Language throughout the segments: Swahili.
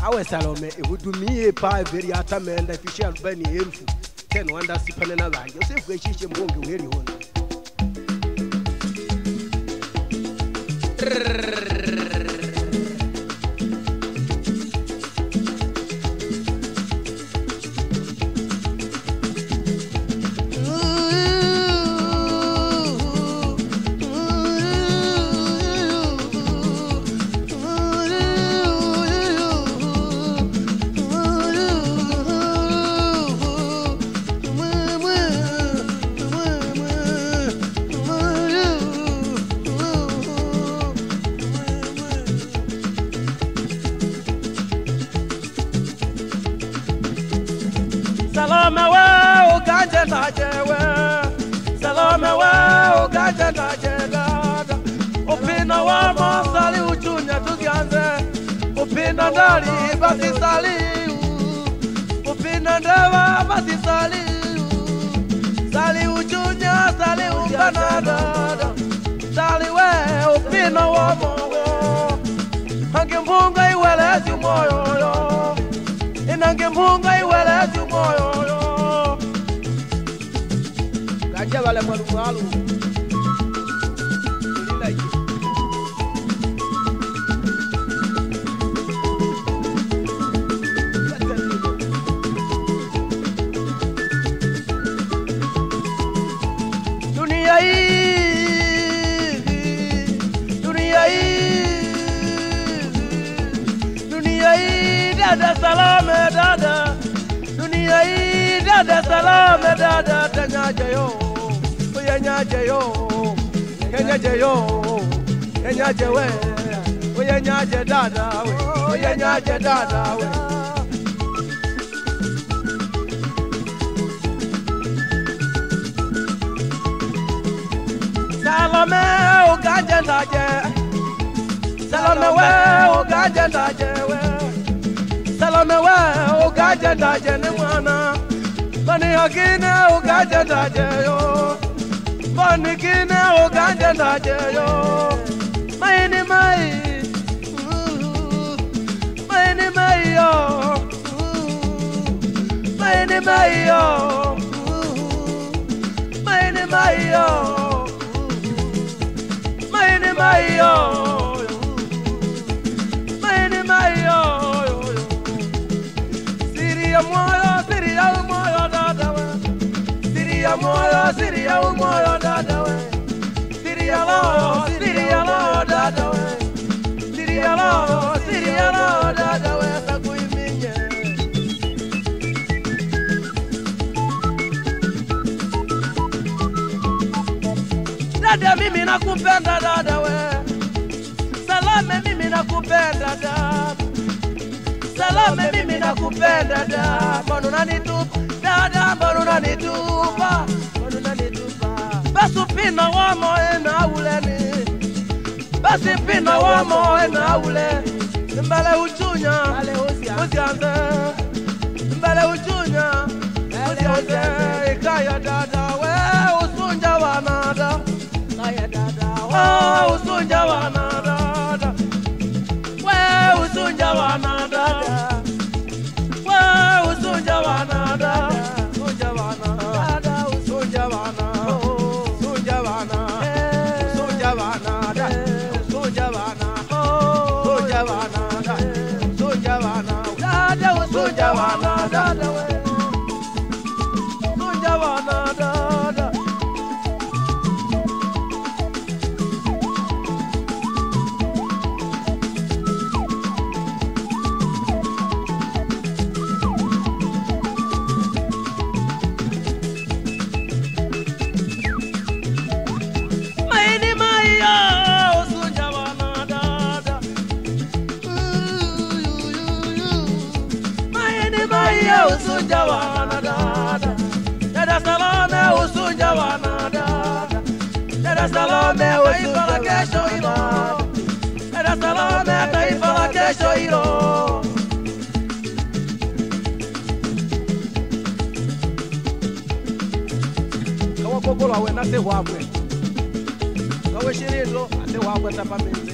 awe Salome ehudumie pa very atamenda fisha albani elfu 10 wanda sipane na banje usefu eshishe mbonge weri hona Salome wa uganje tajewe Salome wa uganje tajegada Upina wa masali uchunya tugianze Upina ndali basi sali Upina ndawa basi sali Sali uchunya sali umbanadada Sali we upina wa mogo Hangi mpunga iwelezi moyo yo Inange mpunga iwelezi moyo yo Kaja wale mwalu Dunia hii dada Salome dada Dunia hii dada Salome dada Tanyaje yo Uyenyaje yo Kenyaje yo Kenyaje we Uyenyaje dada we Uyenyaje dada we Salome uganje ndaje Salome we uganje ndaje we Salome we uganje ndaje ni mwana Bani hakine uganje ndaje yo Bani kine uganje ndaje yo Maini mai Maini mai yo Maini mai yo Maini mai yo Maini mai yo Maini mai yo Siria moyo dada we Siria moyo dada we Siria lo dada we Siria lo dada we Sakuiminye Dada mimi nakupenda dada we Salome mimi nakupenda dada Salome mimi nakupenda dada Mbona unanitupa dada mbona unanitupa Mbona unanitupa Basi pina wa moyo na uleni Basi pina wa moyo na uleni Mbele uchunya usianze Mbele uchunya usianze Ikaya dada we usunja wanada Ikaya dada we usunja wanada We usunja wanada We usunja wanada Usunja wanada Usunja wanada Usunja wanada Usunja wanada Usunja wanada Usunja wanada Usunja wanada Usunja wanada Usunja wanada Usunja wanadada Dada Salome usunja wanadada Dada Salome taifa la kesho hilo Dada Salome taifa la kesho hilo Kawa kogolo awe nate wabwe Kawe shirindo ate wabwe tapamenze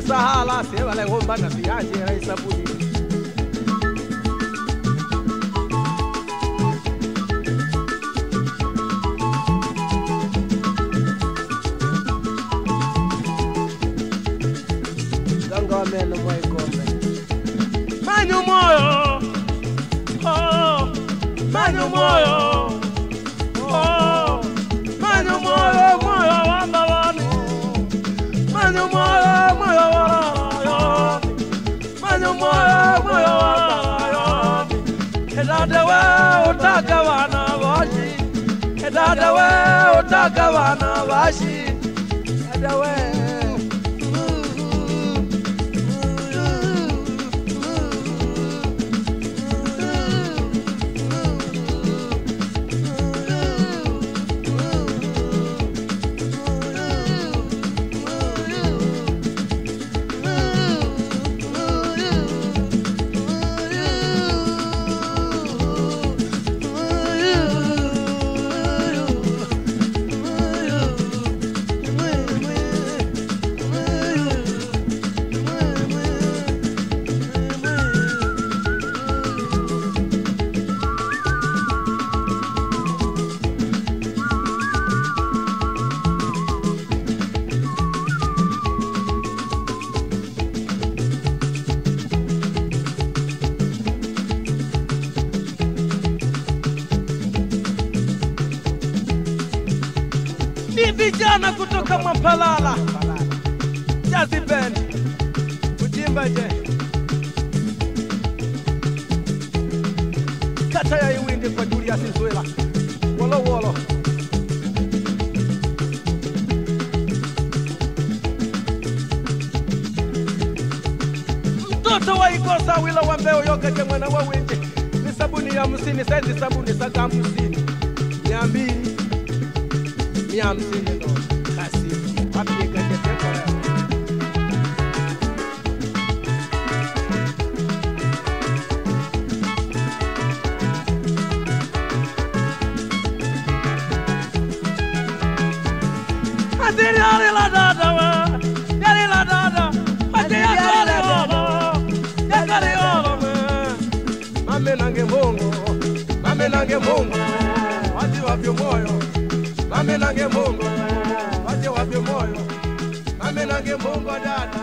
sasa hala sewa le ngomba na siaje rai sabuni ganga meno moyo kombe manyu moyo oh manyu moyo oh manyu moyo moyo wanda wani manyu moyo moyo warayo manyu moyo moyo warayo edada we utaka wana washi edada we utaka wana washi edada we vijana kutoka Mpalala Jazzy Band Kujimba je kata ya Iwindi kwa Julius Nzwela wolo wolo mtoto wa Ikosa wila wa Mbeo yoka mwana wa Windi ni sabuni ya 50 saizi sabuni saka 50 200 150 ndo kasi wapi gende pekora adiri ale la dada wa yale la dada adiri ale olo yakale olo mame nange mongo waji wapyo moyo mame nange mongo waje wapyo moyo mame nange mongo dada